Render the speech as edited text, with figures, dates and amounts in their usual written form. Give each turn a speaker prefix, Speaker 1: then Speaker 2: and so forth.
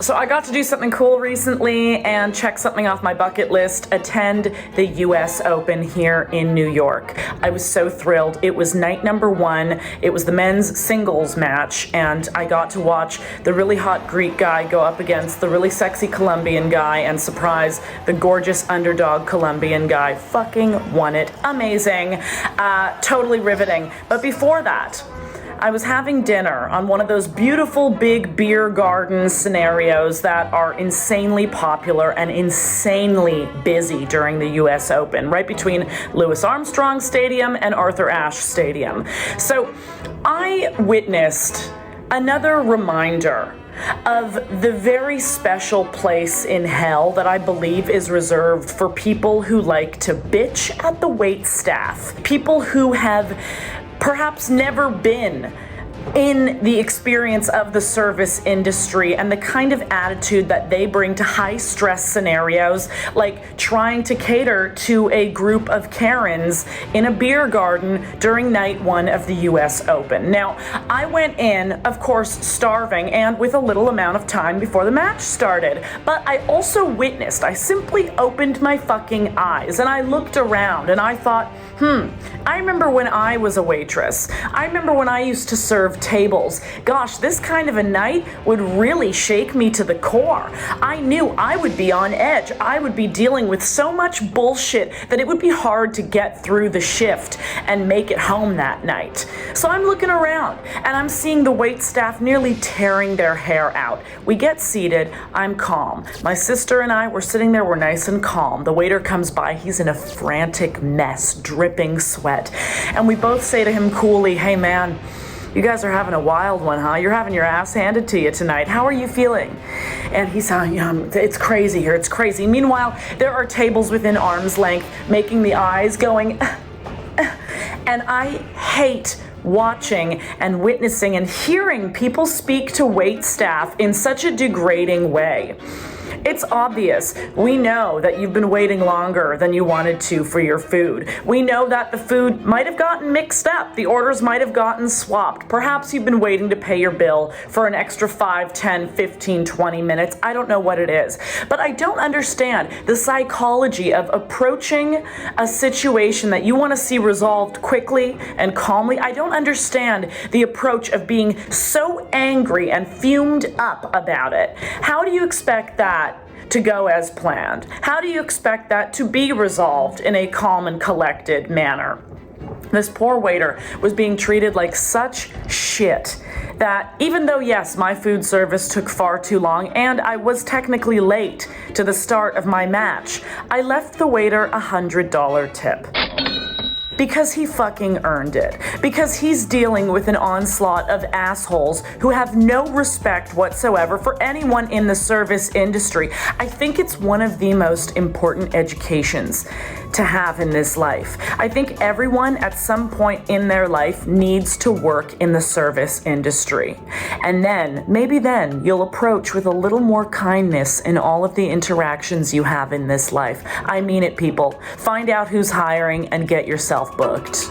Speaker 1: So I got to do something cool recently and check something off my bucket list, attend the US Open here in New York. I was so thrilled. It was night number 1. It was the men's singles match, and I got to watch the really hot Greek guy go up against the really sexy Colombian guy, and surprise, the gorgeous underdog Colombian guy fucking won it. Amazing. Totally riveting. But before that, I was having dinner on one of those beautiful big beer garden scenarios that are insanely popular and insanely busy during the US Open, right between Louis Armstrong Stadium and Arthur Ashe Stadium. So I witnessed another reminder of the very special place in hell that I believe is reserved for people who like to bitch at the wait staff, people who have perhaps never been in the experience of the service industry and the kind of attitude that they bring to high stress scenarios, like trying to cater to a group of Karens in a beer garden during night 1 of the US Open. Now, I went in, of course, starving and with a little amount of time before the match started, but I also witnessed, I simply opened my fucking eyes and I looked around and I thought, I remember when I was a waitress. I remember when I used to serve tables. Gosh, this kind of a night would really shake me to the core. I knew I would be on edge. I would be dealing with so much bullshit that it would be hard to get through the shift and make it home that night. So I'm looking around and I'm seeing the wait staff nearly tearing their hair out. We get seated. I'm calm. My sister and I were sitting there. We're nice and calm. The waiter comes by. He's in a frantic mess, dripping sweat. And we both say to him coolly, "Hey man, you guys are having a wild one, huh? You're having your ass handed to you tonight. How are you feeling?" And he's saying, "It's crazy here, it's crazy." Meanwhile, there are tables within arm's length making the eyes going, and I hate watching and witnessing and hearing people speak to wait staff in such a degrading way. It's obvious. We know that you've been waiting longer than you wanted to for your food. We know that the food might have gotten mixed up. The orders might have gotten swapped. Perhaps you've been waiting to pay your bill for an extra 5, 10, 15, 20 minutes. I don't know what it is. But I don't understand the psychology of approaching a situation that you want to see resolved quickly and calmly. I don't understand the approach of being so angry and fumed up about it. How do you expect that to go as planned? How do you expect that to be resolved in a calm and collected manner? This poor waiter was being treated like such shit that even though, yes, my food service took far too long and I was technically late to the start of my match, I left the waiter a $100 tip. Because he fucking earned it. Because he's dealing with an onslaught of assholes who have no respect whatsoever for anyone in the service industry. I think it's one of the most important educations to have in this life. I think everyone at some point in their life needs to work in the service industry. And then, maybe then, you'll approach with a little more kindness in all of the interactions you have in this life. I mean it, people. Find out who's hiring and get yourself booked.